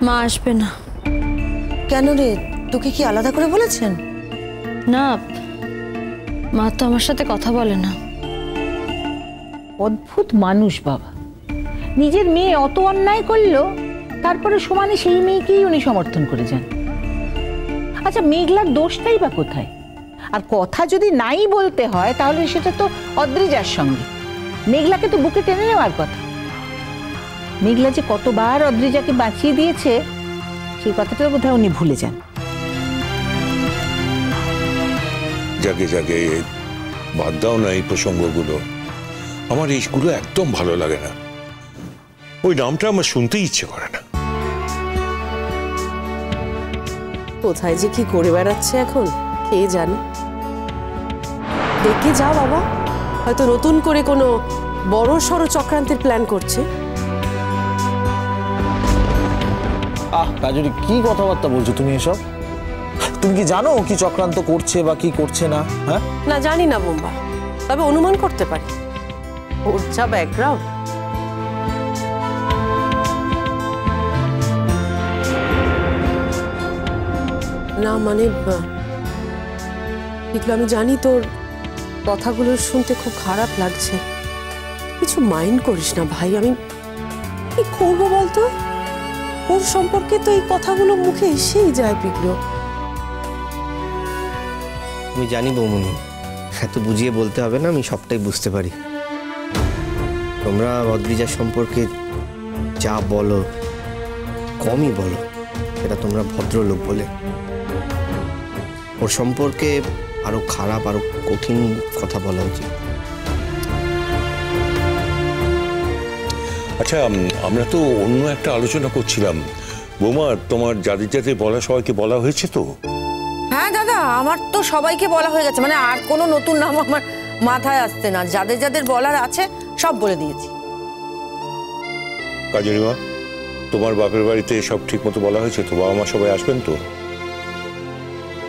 মা আসবে না। কেন রে, তোকে কি আলাদা করে বলেছেন? না, মা তো আমার সাথে কথা বলে না। অদ্ভুত মানুষ বাবা, নিজের মেয়ে অত অন্যায় করলো, তারপরে সমানে সেই মেয়েকেই উনি সমর্থন করে যান। আচ্ছা, মেঘলার দোষটাই বা কোথায়? আর কথা যদি নাই বলতে হয় তাহলে সেটা তো অদ্রিজার সঙ্গে। মেঘলাকে তো বুকে টেনে নেওয়ার কথা। মেঘলা যে কতবার অদ্রিজাকে বাঁচিয়ে দিয়েছে সেই কথাটা বোধহয় উনি ভুলে যান। জাগে জাগে বাদ দাও না এই প্রসঙ্গগুলো, আমার এইগুলো একদম ভালো লাগে না। ওই নামটা আমার শুনতেই ইচ্ছে করে না। কোথায় যে কি করে বেড়াচ্ছে এখন কে জানে। দেখে যাও বাবা, হয়তো নতুন করে কোনো বড় সড় চক্রান্তের প্ল্যান করছে। কাজুরি, কি কথাবার্তা বলছো তুমি এসব? তুমি কি জানো কি চক্রান্ত করছে বা কি করছে না? হ্যাঁ, না জানি না বোম্বা, তবে অনুমান করতে পারি ওর যা ব্যাকগ্রাউন্ড। না মানে এগুলো আমি জানি, তোর কথাগুলো শুনতে খুব খারাপ লাগছে। কিছু মাইন্ড করিস না ভাই, আমি কি করবো বলতো? ওর সম্পর্কে তো এই কথাগুলো মুখে এসেই যায় পিগলো। আমি জানি বৌমনি, এত বুঝিয়ে বলতে হবে না, আমি সবটাই বুঝতে পারি। তোমরা অদ্রিজার সম্পর্কে যা বলো কমই বলো, সেটা তোমরা ভদ্রলোক বলে। ওর সম্পর্কে আরো খারাপ, আরো কঠিন কথা বলা উচিত। আচ্ছা, আমরা তো অন্য একটা আলোচনা করছিলাম। বৌমা, তোমার যাদের যাদের বলা সবাইকে বলা হয়েছে তো? হ্যাঁ দাদা, আমার তো সবাইকে বলা হয়ে গেছে, মানে আর কোনো নতুন নাম আমার মাথায় আসছে না। যাদের যাদের বলার আছে সব বলে দিয়েছি। কাজরিমা, তোমার বাপের বাড়িতে সব ঠিক মতো বলা হয়েছে তো? বাবা মা সবাই আসবেন তো?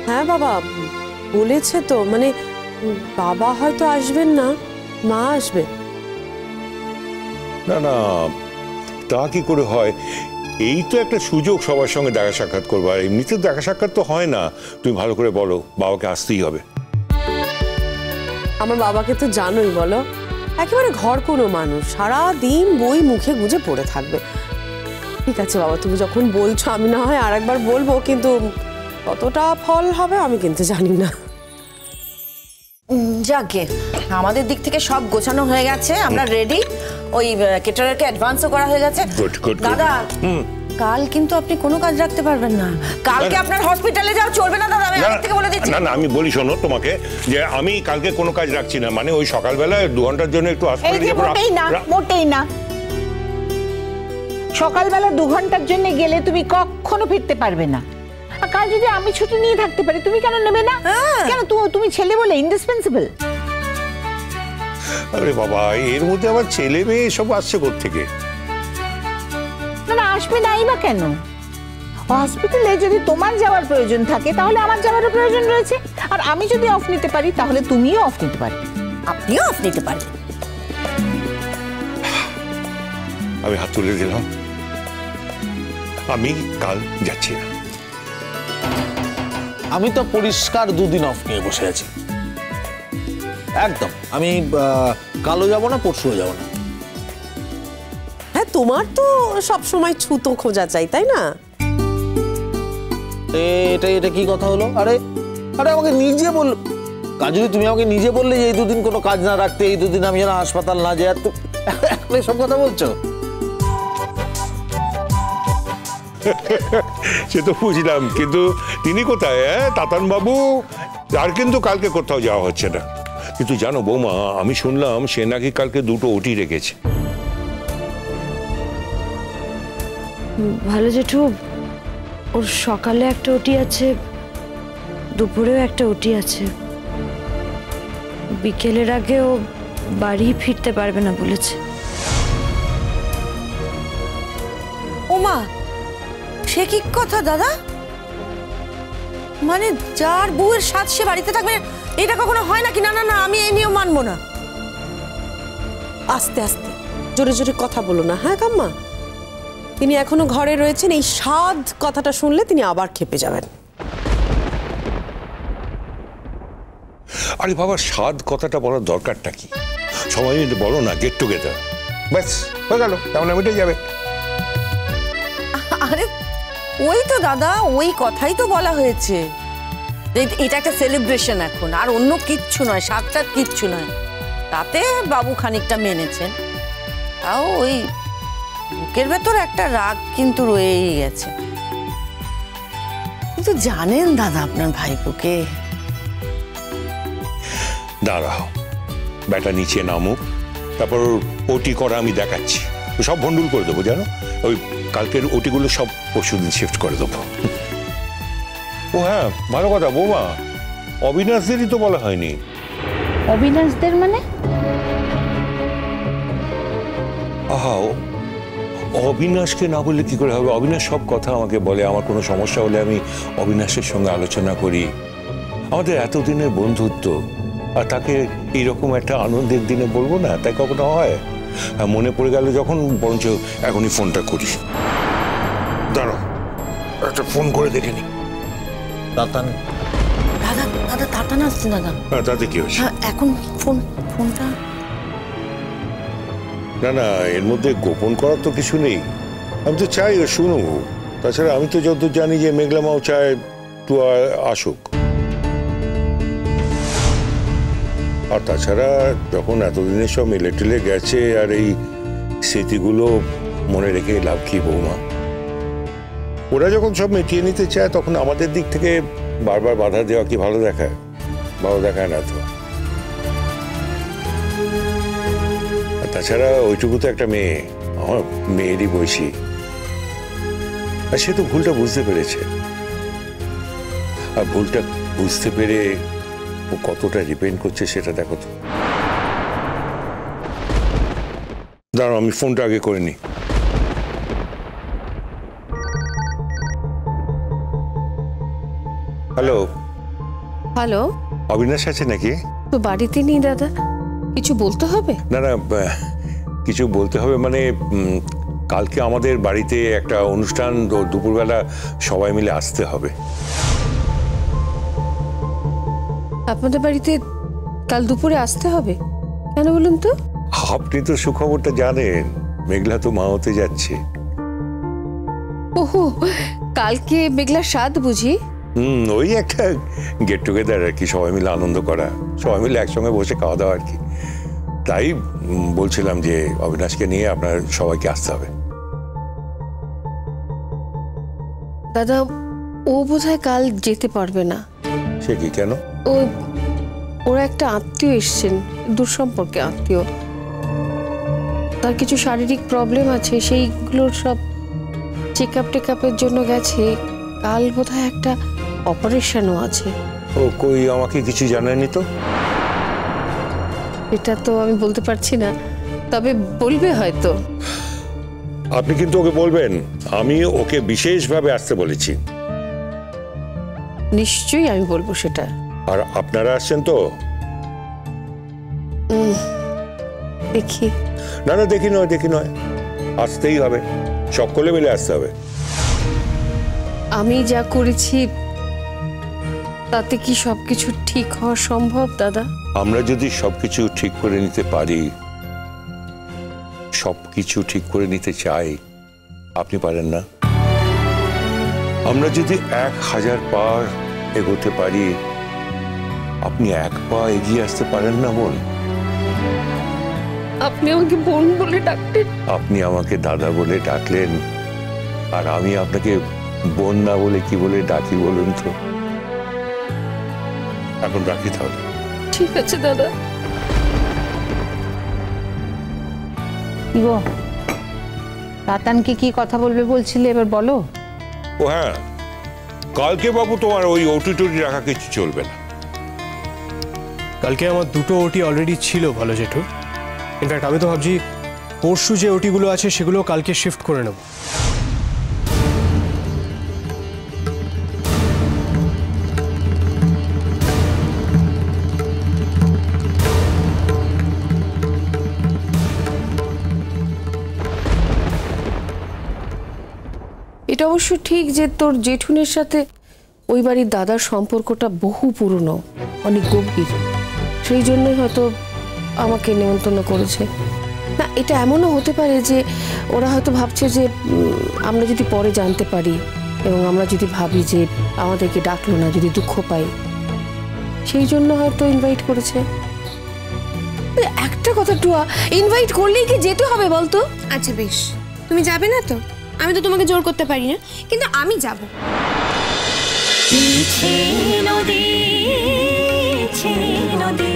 হ্যাঁ বাবা বলেছে তো, মানে বাবা হয়তো আসবেন না, মা আসবে। না না, তা কি করে হয়? এই তো একটা সুযোগ সবার সঙ্গে দেখা সাক্ষাৎ করবো, আর এমনিতে দেখা সাক্ষাৎ তো হয় না। তুমি ভালো করে বলো, বাবাকে আসতেই হবে। আমার বাবাকে তো জানোই, বলো একেবারে ঘর কোনো মানুষ, সারা দিন বই মুখে গুজে পড়ে থাকবে। ঠিক আছে বাবা, তুমি যখন বলছো আমি না হয় আর একবার বলবো, কিন্তু কতটা ফল হবে আমি কিন্তু জানি না। যাকে আমাদের দিক থেকে সব গোছানো হয়ে গেছে, আমরা রেডি। ওই কেটারারকে অ্যাডভান্সও করা হয়ে গেছে। দাদা, কাল কিন্তু আপনি কোনো কাজ রাখতে পারবেন না। কালকে আপনার হসপিটালে যাও চলবে না দাদা, আমি আগে থেকে বলে দিচ্ছি। না না, আমি বলি শোনো তোমাকে, যে আমি কালকে কোনো কাজ রাখছি না। মানে ওই সকালবেলা 2 ঘন্টার জন্য একটু মোটেই না, মোটেই না। সকালবেলা 2 ঘন্টার জন্য গেলে তুমি কখনো ফিরতে পারবে না। আর কাল যদি আমি ছুটি নিয়ে থাকতে পারি, তুমি কেন নেবে না? কেন তুমি ছেলে বলে ইন্ডিসপেন্সিবল? আরে বাবা, এর মধ্যে আবার ছেলে মেয়ে সব আসছে কোত্থেকে? না না, আসবে নাই বা কেন? হসপিটালে যদি তোমার যাওয়ার প্রয়োজন থাকে তাহলে আমার যাওয়ারও প্রয়োজন রয়েছে। আর আমি যদি অফ নিতে পারি তাহলে তুমিও অফ নিতে পারবে। আপনিও অফ নিতে পারবেন। আমি হাত তুলে দিলাম, আমি কাল যাচ্ছি না। আমি তো পরিষ্কার 2 দিন অফ নিয়ে বসে আছি একদম। আমি কালও যাব না, পরশুও যাব না। হ্যাঁ, তোমার তো সব সময় ছুতো খোঁজা চাই, তাই না? এটা কি কথা হলো? আরে আরে আমাকে নিজে বল, কাজুরি তুমি আমাকে নিজে বললে যে এই 2 দিন কোনো কাজ না রাখতে, এই 2 দিন আমি যেন হাসপাতাল না যাই। তুমি সব কথা বলছো? সে তো বুঝলাম, কিন্তু তিনি কোথায়? তাতান বাবু, আর কিন্তু কালকে কোথাও যাওয়া হচ্ছে না। কিন্তু জানো বৌমা, আমি শুনলাম সে নাকি কালকে 2টো ওটি রেখেছে। ভালো জেঠু, ওর সকালে একটা ওটি আছে, দুপুরেও একটা ওটি আছে, বিকেলের আগে ও বাড়ি ফিরতে পারবে না বলেছে। ওমা, সে কি কথা দাদা? মানে যার বউয়ের সাথে সে বাড়িতে থাকবে, এটা কখনো হয় নাকি? না না না, আমি এই নিয়ম মানবো না। আস্তে আস্তে জোরে জোরে কথা বলো না, হ্যাঁ কাম্মা? তিনি এখনো ঘরে রয়েছেন। এই স্বাদ কথাটা শুনলে তিনি আবার খেপে যাবেন। আরে বাবা, স্বাদ কথাটা বলার দরকারটা কি? সবাই মিলে বলো না গেট টুগেদার, ব্যাস হয়ে গেল, তেমন মিটে যাবে। আরে ওই তো দাদা, ওই কথাই তো বলা হয়েছে, এটা একটা সেলিব্রেশন এখন, আর অন্য কিচ্ছু নয়, স্বাদটা কিচ্ছু নয়। তাতে বাবু খানিকটা মেনেছেন, তাও ওই বুকের ভেতর একটা রাগ কিন্তু রয়েই গেছে। কিন্তু জানেন দাদা আপনার ভাইপোকে। দাঁড়াও, ব্যাটা নিচে নামুক, তারপর ওটি করা আমি দেখাচ্ছি। সব ভন্ডুল করে দেবো, জানো, ওই কালকের ওটিগুলো সব পরশুদিন শিফট করে দেবো। ও হ্যাঁ, ভালো কথা বৌমা, অবিনাশদেরই তো বলা হয়নি। অবিনাশদের মানে? আহা, অবিনাশকে না বললে কি করে হবে? অবিনাশ সব কথা আমাকে বলে, আমার কোনো সমস্যা হলে আমি অবিনাশের সঙ্গে আলোচনা করি। আমাদের এতদিনের বন্ধুত্ব, আর তাকে এইরকম একটা আনন্দের দিনে বলবো না, তাই কখনো হয়? মনে পড়ে গেল যখন, বরঞ্চ এখনই ফোনটা করি। দাঁড়াও, একটা ফোন করে দেখে নি। দাদা দাদা তাড়াতাড়ি আসছে দাদা। হ্যাঁ, তাতে কি হয়েছে? এখন ফোনটা না না, এর মধ্যে গোপন করার তো কিছু নেই। আমি তো চাই ও শুনুক। তাছাড়া আমি তো যতদূর জানি যে মেঘলা মাও চায় টুয়া আসুক। আর তাছাড়া যখন এতদিনের সব মেলে টেলে গেছে, আর এই স্মৃতিগুলো মনে রেখে লাভ কি বৌমা? ওরা যখন সব মিটিয়ে নিতে চায়, তখন আমাদের দিক থেকে বারবার বাধা দেওয়া কি ভালো দেখায়? ভালো দেখায় না তো। আর তাছাড়া ওইটুকু তো একটা মেয়ে, আমার মেয়েরই বয়সী, আর সে তো ভুলটা বুঝতে পেরেছে। আর ভুলটা বুঝতে পেরে ও কতটা রিপেন্ট করছে সেটা দেখো তো। দাঁড়াও, আমি ফোনটা আগে করে নি। হ্যালো হ্যালো, অবিনাশ আছে নাকি? তো বাড়িতে নেই দাদা, কিছু বলতে হবে? না না, কিছু বলতে হবে মানে কালকে আমাদের বাড়িতে একটা অনুষ্ঠান, দুপুরবেলা সবাই মিলে আসতে হবে। আপনাদের বাড়িতে কাল দুপুরে আসতে হবে? কেন বলুন তো? আপনি তো সুখবরটা জানেন, মেঘলা তো মা হতে যাচ্ছে। ওহো, কালকে মেঘলার স্বাদ বুঝি? ওই একটা গেট টুগেদার আর কি, সবাই মিলে আনন্দ করা, সবাই মিলে একসঙ্গে বসে খাওয়া দাওয়া আর কি। তাই বলছিলাম যে অবিনাশকে নিয়ে আপনার সবাইকে আসতে হবে। দাদা, ও বোধহয় কাল যেতে পারবে না। সে কি, কেন? ওরা একটা আত্মীয় এসছেন, দূর সম্পর্কে আত্মীয়, তার কিছু শারীরিক প্রবলেম আছে, সেইগুলোর সব চেক আপ টেকআপের জন্য গেছে। কাল বোধহয় একটা অপারেশনও আছে। ও কই, আমাকে কিছু জানায়নি তো। এটা তো আমি বলতে পারছি না, তবে বলবে হয়তো। আপনি কিন্তু ওকে বলবেন আমি ওকে বিশেষভাবে আসতে বলেছি। নিশ্চয়ই আমি বলবো সেটা। আর আপনারা আসছেন তো? দেখি। না না, দেখি নয়, আসতেই হবে, সকলে মিলে আসতে হবে। আমি যা করেছি তাতে কি সবকিছু ঠিক হওয়া সম্ভব দাদা? আমরা যদি সবকিছু ঠিক করে নিতে পারি, সবকিছু ঠিক করে নিতে চাই, আপনি পারেন না? আমরা যদি 1000 পা এগোতে পারি, আপনি 1 পা এগিয়ে আসতে পারেন না বোন? আপনি আমাকে বোন বলে ডাকলেন, আপনি আমাকে দাদা বলে ডাকলেন, আর আমি আপনাকে বোন না বলে কি বলে ডাকি বলুন তো? এখন রাখি তাহলে। ঠিক আছে দাদা। কি গো, রাতানকে কি কথা বলবে বলছিলে, এবার বলো। ও হ্যাঁ, কালকে বাবু তোমার ওই ওটি টুটি রাখা কিছু চলবে না। কালকে আমার 2টো ওটি অলরেডি ছিল ভালো জেঠু। ইনফ্যাক্ট আমি তো ভাবছি পরশু যে ওটিগুলো আছে সেগুলো কালকে শিফট করে নেব। অবশ্য ঠিক যে তোর জেঠুনের সাথে ওই বাড়ির দাদার সম্পর্কটা বহু পুরনো, অনেক গভীর, সেই জন্যই হয়তো আমাকে নেমন্তন্ন করেছে। না, এটা এমনও হতে পারে যে ওরা হয়তো ভাবছে যে আমরা যদি পরে জানতে পারি এবং আমরা যদি ভাবি যে আমাদেরকে ডাকলো না, যদি দুঃখ পাই, সেই জন্য হয়তো ইনভাইট করেছে। একটা কথা টুয়া, ইনভাইট করলেই কি যেতে হবে বলতো? আচ্ছা বেশ, তুমি যাবে না তো? আমি তো তোমাকে জোর করতে পারি না, কিন্তু আমি যাব। নদী